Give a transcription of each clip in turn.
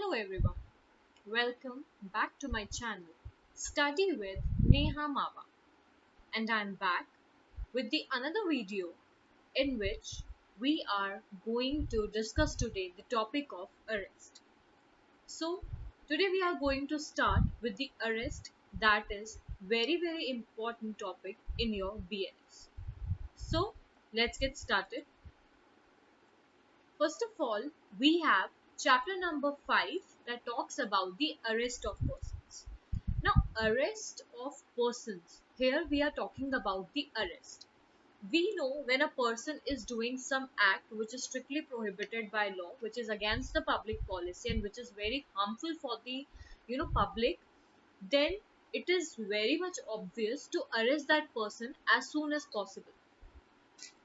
Hello everyone, welcome back to my channel Study with Neha Mava, and I'm back with the another video in which we are going to discuss today the topic of arrest. So today we are going to start with the arrest, that is very important topic in your BLS. So let's get started. First of all, we have chapter number 5 that talks about the arrest of persons. Now, arrest of persons. Here we are talking about the arrest. We know when a person is doing some act which is strictly prohibited by law, which is against the public policy and which is very harmful for the public, then it is very much obvious to arrest that person as soon as possible.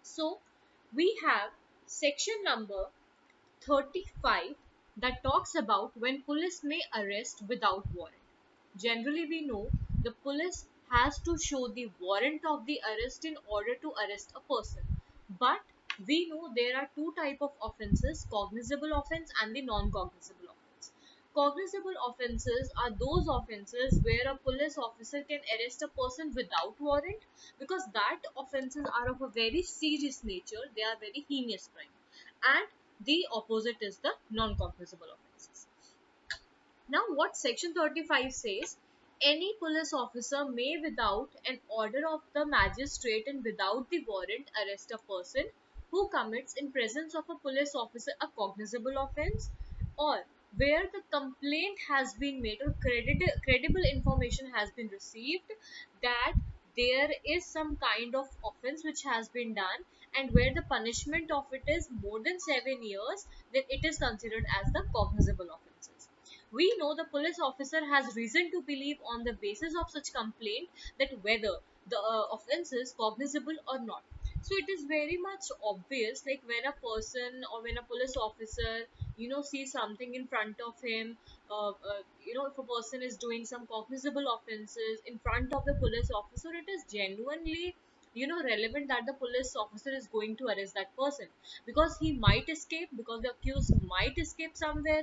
So we have section number 35 that talks about when police may arrest without warrant. Generally, we know the police has to show the warrant of the arrest in order to arrest a person. But we know there are two type of offenses: cognizable offense and the non-cognizable offense. Cognizable offenses are those offenses where a police officer can arrest a person without warrant, because that offenses are of a very serious nature, they are very heinous crime. And the opposite is the non-cognizable offenses. Now, what section 35 says: any police officer may, without an order of the magistrate and without the warrant, arrest a person who commits in presence of a police officer a cognizable offense, or where the complaint has been made or credible information has been received that there is some kind of offense which has been done, and where the punishment of it is more than 7 years, then it is considered as the cognizable offenses. We know the police officer has reason to believe on the basis of such complaint that whether the offense is cognizable or not. So it is very much obvious, like when a person or when a police officer sees something in front of him, if a person is doing some cognizable offenses in front of the police officer, it is genuinely relevant that the police officer is going to arrest that person, because he might escape, because the accused might escape somewhere,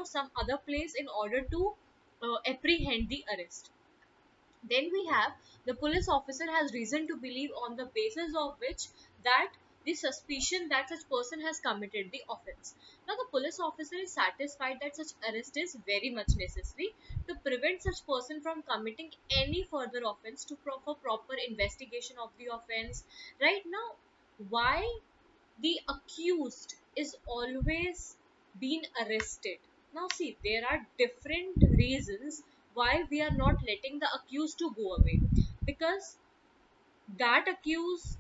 some other place in order to apprehend the arrest. Then we have the police officer has reason to believe on the basis of which that the suspicion that such person has committed the offense. Now the police officer is satisfied that such arrest is very much necessary to prevent such person from committing any further offense, to for proper investigation of the offense. Right now, why the accused is always being arrested? Now see, there are different reasons why we are not letting the accused to go away, because that accused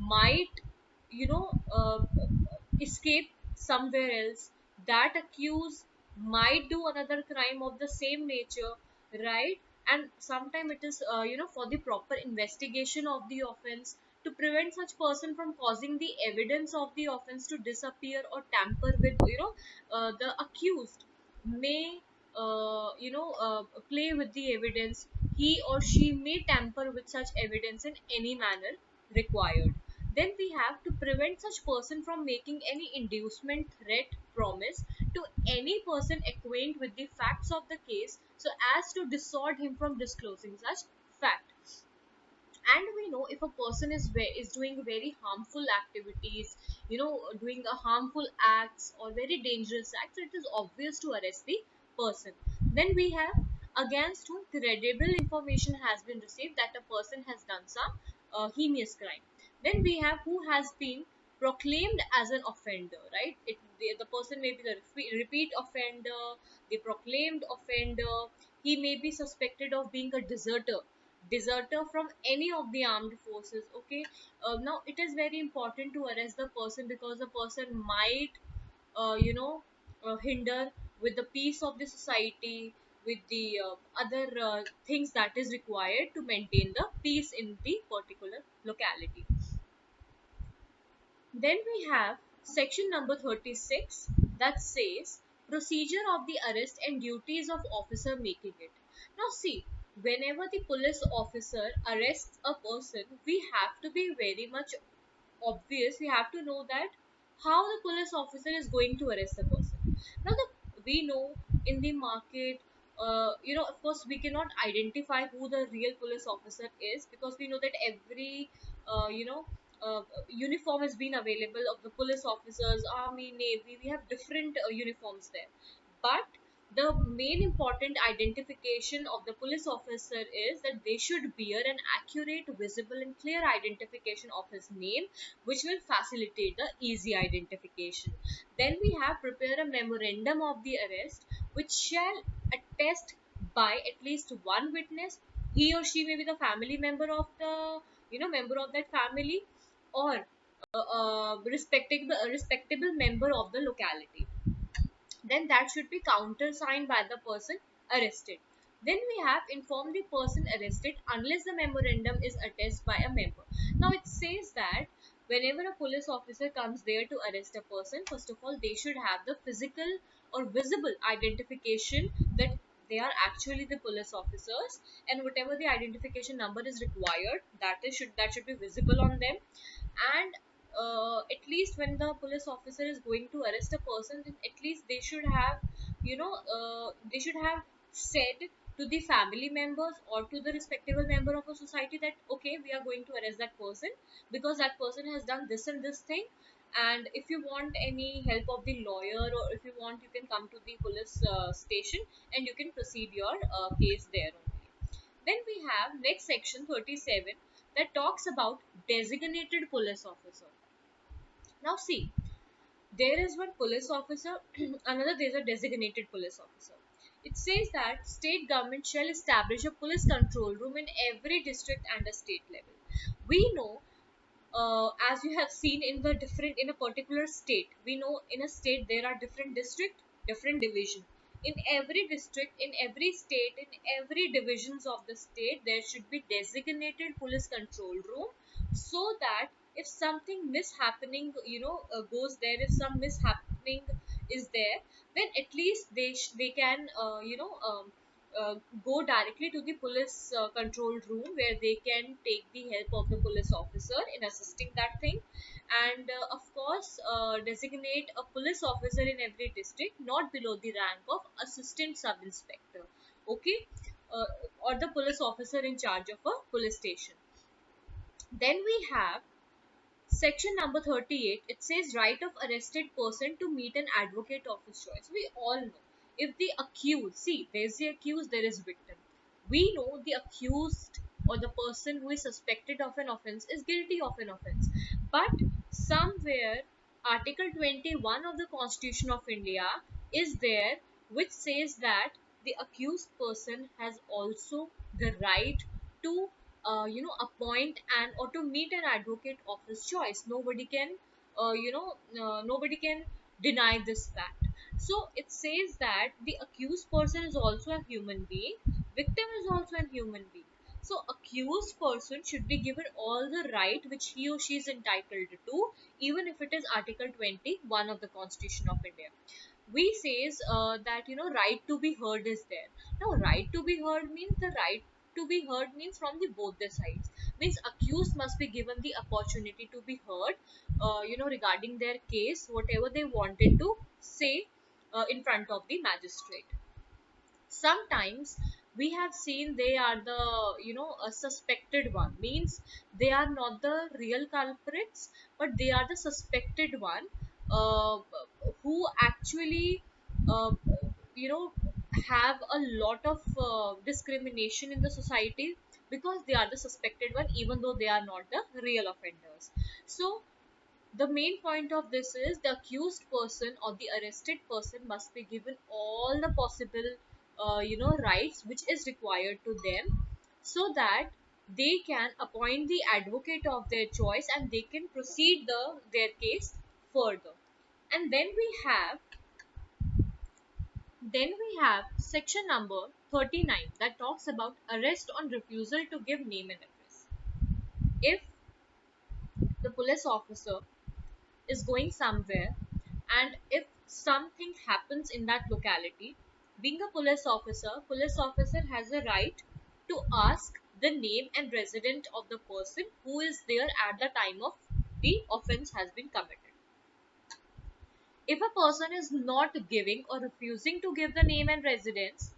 might you know uh, escape somewhere else. That accused might do another crime of the same nature, right? And sometimes it is for the proper investigation of the offense, to prevent such person from causing the evidence of the offense to disappear or tamper with, the accused may play with the evidence. He or she may tamper with such evidence in any manner required. Then we have to prevent such person from making any inducement, threat, promise to any person acquainted with the facts of the case, so as to dissuade him from disclosing such fact. And we know if a person is doing very harmful activities, doing a harmful acts or very dangerous acts, it is obvious to arrest the person. Then we have against whom credible information has been received that a person has done some heinous crime. Then we have who has been proclaimed as an offender, right? The person may be the repeat offender, the proclaimed offender. He may be suspected of being a deserter from any of the armed forces. Okay, now it is very important to arrest the person, because the person might hinder with the peace of the society, with the other things that is required to maintain the peace in the particular locality. Then we have section number 36 that says procedure of the arrest and duties of officer making it. Now see, whenever the police officer arrests a person, we have to be very much obvious. We have to know that how the police officer is going to arrest the person. Now the we know in the market, of course we cannot identify who the real police officer is, because we know that every uh, you know uniform has been available of the police officers, army, navy. We have different uniforms there, but the main important identification of the police officer is that they should bear an accurate, visible and clear identification of his name, which will facilitate the easy identification. Then we have prepare a memorandum of the arrest, which shall attest by at least one witness. He or she may be the family member of the, member of that family, or respecting the respectable member of the locality. Then that should be countersigned by the person arrested. Then we have inform the person arrested unless the memorandum is attested by a member. Now it says that whenever a police officer comes there to arrest a person, first of all they should have the physical or visible identification that they are actually the police officers, and whatever the identification number is required, that should be visible on them. And at least when the police officer is going to arrest a person, then at least they should have, they should have said to the family members or to the respectable member of a society that okay, we are going to arrest that person because that person has done this and this thing. And if you want any help of the lawyer, or if you want, you can come to the police station and you can proceed your case there only. Then we have next section 37 that talks about designated police officer. Now see, there is one police officer, another there's a designated police officer. It says that state government shall establish a police control room in every district and a state level. We know, as you have seen in the different, in a particular state, we know in a state there are different district, different division. In every district, in every state, in every divisions of the state, there should be designated police control room, so that if something mishappening, goes there, if some mishappening is there, then at least they can, go directly to the police control room, where they can take the help of the police officer in assisting that thing. And of course, designate a police officer in every district not below the rank of assistant sub inspector. Okay. uh, or the police officer in charge of a police station. Then we have section number 38. It says right of arrested person to meet an advocate of his choice. We all know, if the accused, see, there's the accused, there is victim. We know the accused or the person who is suspected of an offense is guilty of an offense. But somewhere, Article 21 of the Constitution of India is there, which says that the accused person has also the right to, appoint and or to meet an advocate of his choice. Nobody can, nobody can deny this fact. So it says that the accused person is also a human being, victim is also a human being. So accused person should be given all the right which he or she is entitled to, even if it is Article 21 of the Constitution of India. We says that, right to be heard is there. Now right to be heard means, the right to be heard means from the both the sides, means accused must be given the opportunity to be heard, regarding their case, whatever they wanted to say in front of the magistrate. Sometimes we have seen they are the, a suspected one, means they are not the real culprits, but they are the suspected one, uh, who actually, uh, you know have a lot of discrimination in the society, because they are the suspected one even though they are not the real offenders. So the main point of this is the accused person or the arrested person must be given all the possible, rights which is required to them, so that they can appoint the advocate of their choice and they can proceed their case further. And then we have section number 39 that talks about arrest on refusal to give name and address. If the police officer is going somewhere, and if something happens in that locality, being a police officer has a right to ask the name and resident of the person who is there at the time of the offense has been committed. If a person is not giving or refusing to give the name and residence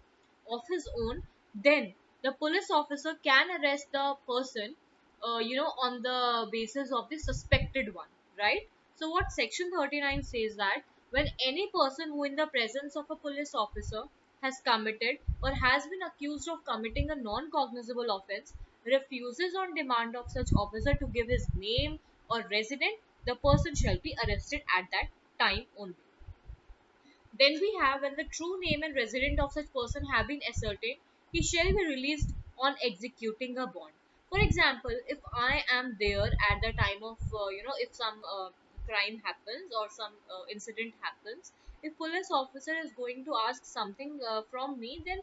of his own, then the police officer can arrest the person, on the basis of the suspected one, right? So what section 39 says that when any person who in the presence of a police officer has committed or has been accused of committing a non-cognizable offense refuses on demand of such officer to give his name or resident, the person shall be arrested at that time only. Then we have when the true name and resident of such person have been ascertained, he shall be released on executing a bond. For example, if I am there at the time of, if some crime happens or some incident happens, if police officer is going to ask something from me, then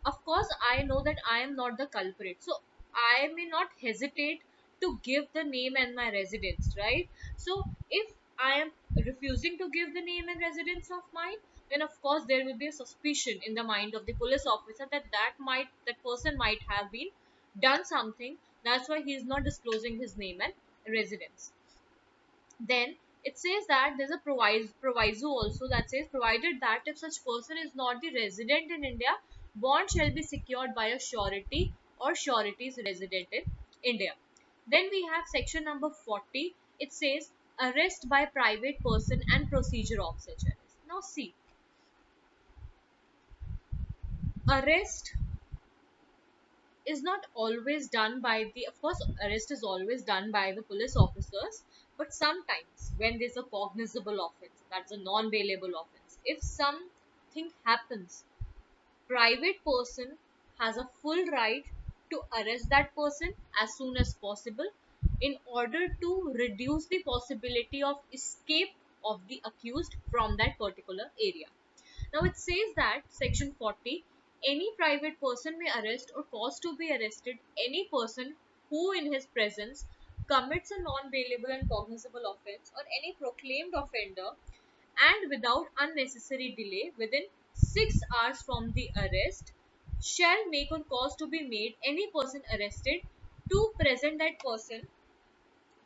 of course I know that I am not the culprit, so I may not hesitate to give the name and my residence, right? So if I am refusing to give the name and residence of mine, then of course there will be a suspicion in the mind of the police officer that that person might have been done something, that's why he is not disclosing his name and residence. Then it says that there's a proviso also that says provided that if such person is not the resident in India, bond shall be secured by a surety or sureties resident in India. Then we have section number 40. It says arrest by private person and procedure of such arrest. Now see, arrest is not always done by the, of course arrest is always done by the police officers, but sometimes when there's a cognizable offense, that's a non-bailable offense, if something happens, private person has a full right to arrest that person as soon as possible in order to reduce the possibility of escape of the accused from that particular area. Now it says that section 40, any private person may arrest or cause to be arrested any person who in his presence commits a non-bailable and cognizable offense or any proclaimed offender, and without unnecessary delay within 6 hours from the arrest shall make or cause to be made any person arrested to present that person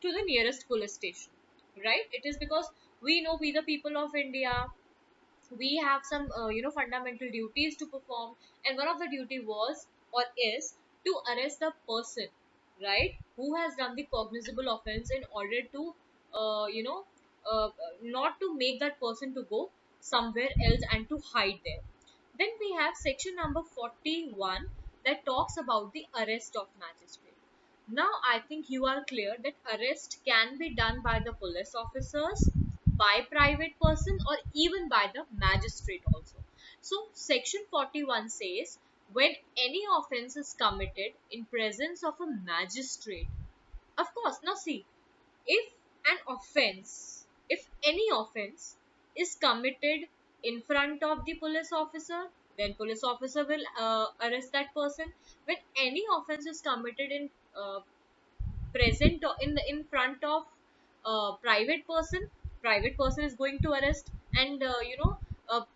to the nearest police station, right? It is because we know, we the people of India, we have some fundamental duties to perform, and one of the duty was or is to arrest the person, right, who has done the cognizable offense in order to uh, you know uh, not to make that person to go somewhere else and to hide there. Then we have section number 41 that talks about the arrest of magistrate. Now I think you are clear that arrest can be done by the police officers, by private person, or even by the magistrate also. So section 41 says when any offense is committed in presence of a magistrate. Of course, now see, if if any offense is committed in front of the police officer, then police officer will arrest that person. When any offense is committed in present or in front of private person is going to arrest and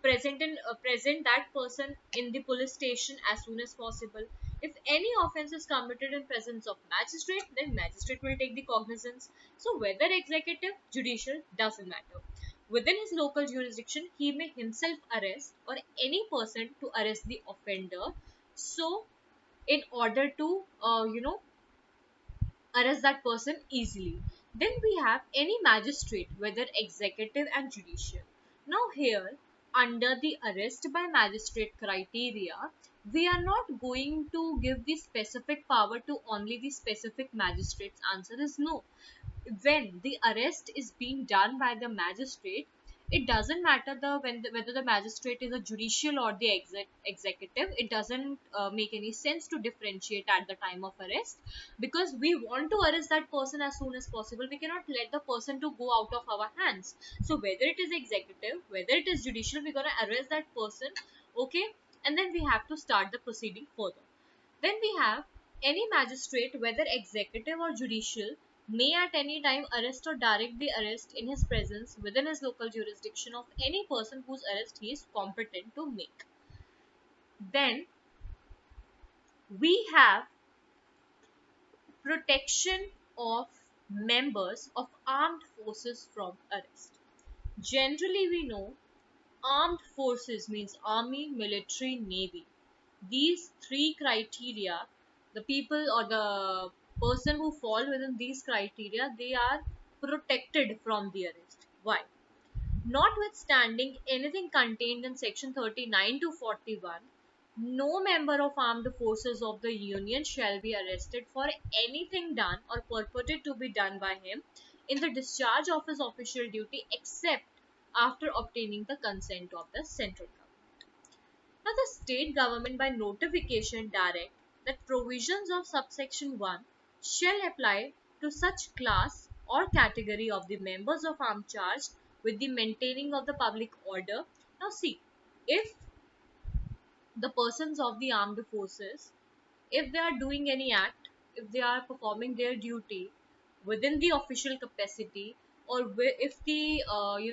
present that person in the police station as soon as possible. If any offense is committed in presence of magistrate, then magistrate will take the cognizance. So whether executive, judicial, doesn't matter, within his local jurisdiction he may himself arrest or any person to arrest the offender. So in order to arrest that person easily. Then we have any magistrate, whether executive and judicial. Now, here, under the arrest by magistrate criteria, we are not going to give the specific power to only the specific magistrates. Answer is no. When the arrest is being done by the magistrate, it doesn't matter whether the magistrate is a judicial or the executive. It doesn't make any sense to differentiate at the time of arrest, because we want to arrest that person as soon as possible. We cannot let the person to go out of our hands. So whether it is executive, whether it is judicial, we're going to arrest that person, okay, and then we have to start the proceeding further. Then we have any magistrate, whether executive or judicial, may at any time arrest or direct the arrest in his presence within his local jurisdiction of any person whose arrest he is competent to make. Then we have protection of members of armed forces from arrest. Generally, we know armed forces means army, military, navy. These three criteria, the people or the person who fall within these criteria, they are protected from the arrest. Why? Notwithstanding anything contained in section 39 to 41, no member of armed forces of the union shall be arrested for anything done or purported to be done by him in the discharge of his official duty except after obtaining the consent of the central government. Now, the state government by notification direct that provisions of subsection 1 shall apply to such class or category of the members of armed charged with the maintaining of the public order. Now, see, if the persons of the armed forces, if they are doing any act, if they are performing their duty within the official capacity, or if the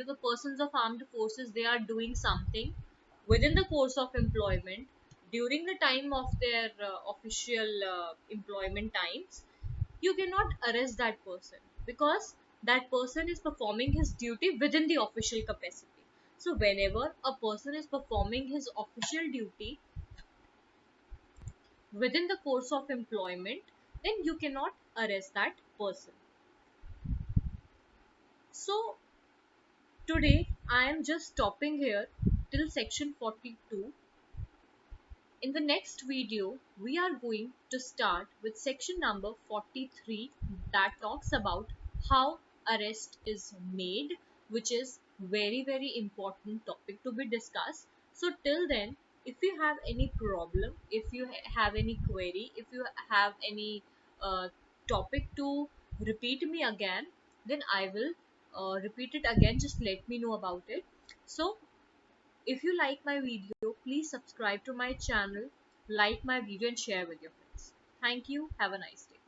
the persons of armed forces, they are doing something within the course of employment during the time of their official employment times, you cannot arrest that person because that person is performing his duty within the official capacity. So whenever a person is performing his official duty within the course of employment, then you cannot arrest that person. So today I am just stopping here till section 42. In the next video, we are going to start with section number 43 that talks about how arrest is made, which is very important topic to be discussed. So till then, if you have any problem, if you have any query, if you have any uh, topic to repeat me again, then I will repeat it again. Just let me know about it. So if you like my video, please subscribe to my channel, like my video and share with your friends. Thank you. Have a nice day.